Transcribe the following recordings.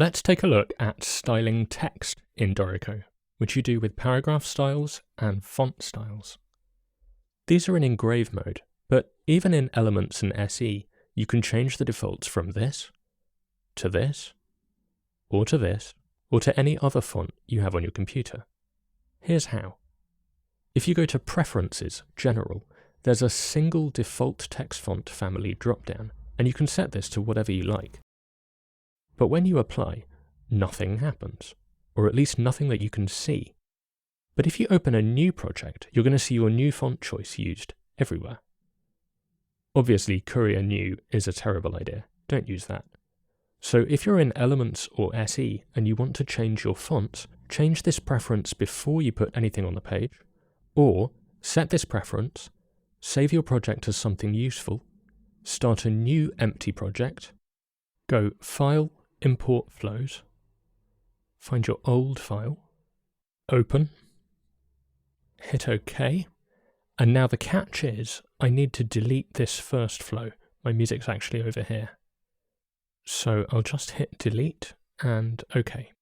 Let's take a look at styling text in Dorico, which you do with paragraph styles and font styles. These are in engrave mode, but even in Elements and SE, you can change the defaults from this, to this, or to this, or to any other font you have on your computer. Here's how. If you go to Preferences, General, there's a single default text font family dropdown, and you can set this to whatever you like. But when you apply, nothing happens, or at least nothing that you can see. But if you open a new project, you're going to see your new font choice used everywhere. Obviously, Courier New is a terrible idea. Don't use that. So if you're in Elements or SE and you want to change your fonts, change this preference before you put anything on the page, or set this preference, save your project as something useful, start a new empty project, go File, Import Flows, find your old file, open, hit OK, and now the catch is I need to delete this first flow. My music's actually over here. So I'll just hit delete and OK.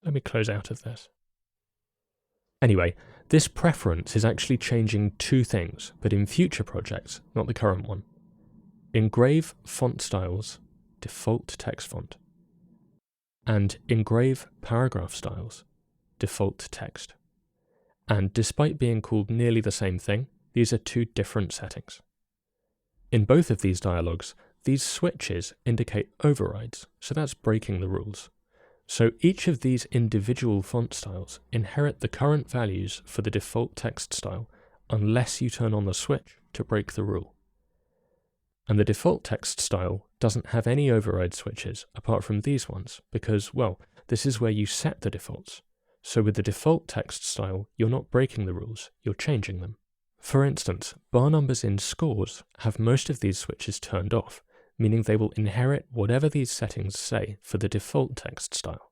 Let me close out of this. Anyway, this preference is actually changing two things, but in future projects, not the current one. Engrave font styles, default text font, and engrave paragraph styles, default text. And despite being called nearly the same thing, these are two different settings. In both of these dialogues, these switches indicate overrides, so that's breaking the rules. So each of these individual font styles inherit the current values for the default text style unless you turn on the switch to break the rule. And the default text style doesn't have any override switches apart from these ones because, well, this is where you set the defaults. So with the default text style, you're not breaking the rules, you're changing them. For instance, bar numbers in scores have most of these switches turned off, meaning they will inherit whatever these settings say for the default text style.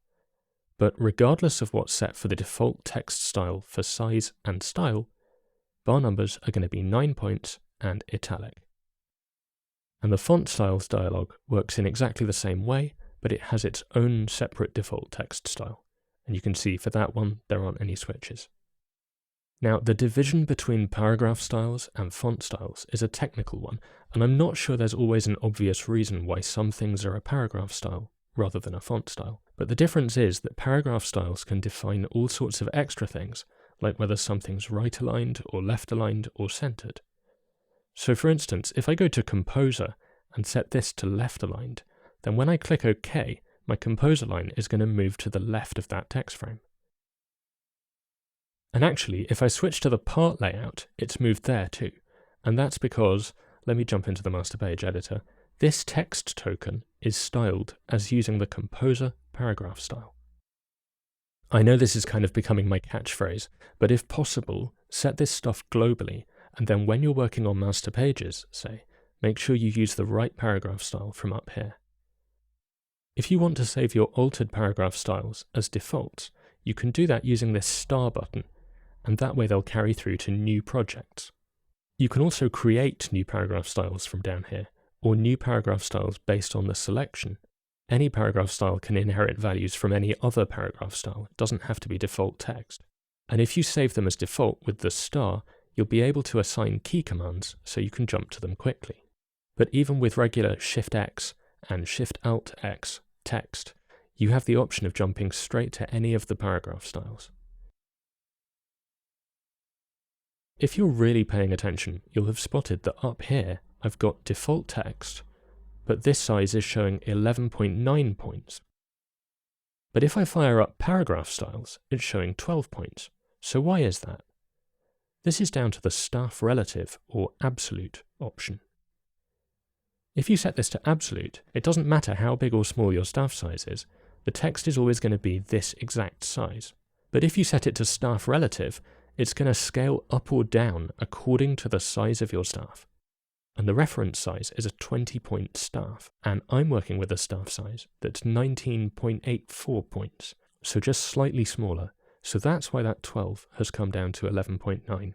But regardless of what's set for the default text style for size and style, bar numbers are going to be 9 points and italic. And the font styles dialog works in exactly the same way, but it has its own separate default text style. And you can see for that one, there aren't any switches. Now, the division between paragraph styles and font styles is a technical one, and I'm not sure there's always an obvious reason why some things are a paragraph style rather than a font style. But the difference is that paragraph styles can define all sorts of extra things, like whether something's right-aligned or left-aligned or centered. So for instance, if I go to Composer and set this to left-aligned, then when I click OK, my Composer line is going to move to the left of that text frame. And actually, if I switch to the part layout, it's moved there too. And that's because, let me jump into the master page editor, this text token is styled as using the Composer paragraph style. I know this is kind of becoming my catchphrase, but if possible, set this stuff globally, and then when you're working on master pages, say, make sure you use the right paragraph style from up here. If you want to save your altered paragraph styles as defaults, you can do that using this star button, and that way they'll carry through to new projects. You can also create new paragraph styles from down here, or new paragraph styles based on the selection. Any paragraph style can inherit values from any other paragraph style, it doesn't have to be default text. And if you save them as default with the star, you'll be able to assign key commands so you can jump to them quickly. But even with regular Shift-X and Shift-Alt-X text, you have the option of jumping straight to any of the paragraph styles. If you're really paying attention, you'll have spotted that up here I've got default text, but this size is showing 11.9 points. But if I fire up paragraph styles, it's showing 12 points. So why is that? This is down to the staff relative or absolute option. If you set this to absolute, it doesn't matter how big or small your staff size is, the text is always going to be this exact size. But if you set it to staff relative, it's going to scale up or down according to the size of your staff. And the reference size is a 20-point staff, and I'm working with a staff size that's 19.84 points, so just slightly smaller, so that's why that 12 has come down to 11.9.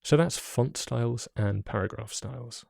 So that's font styles and paragraph styles.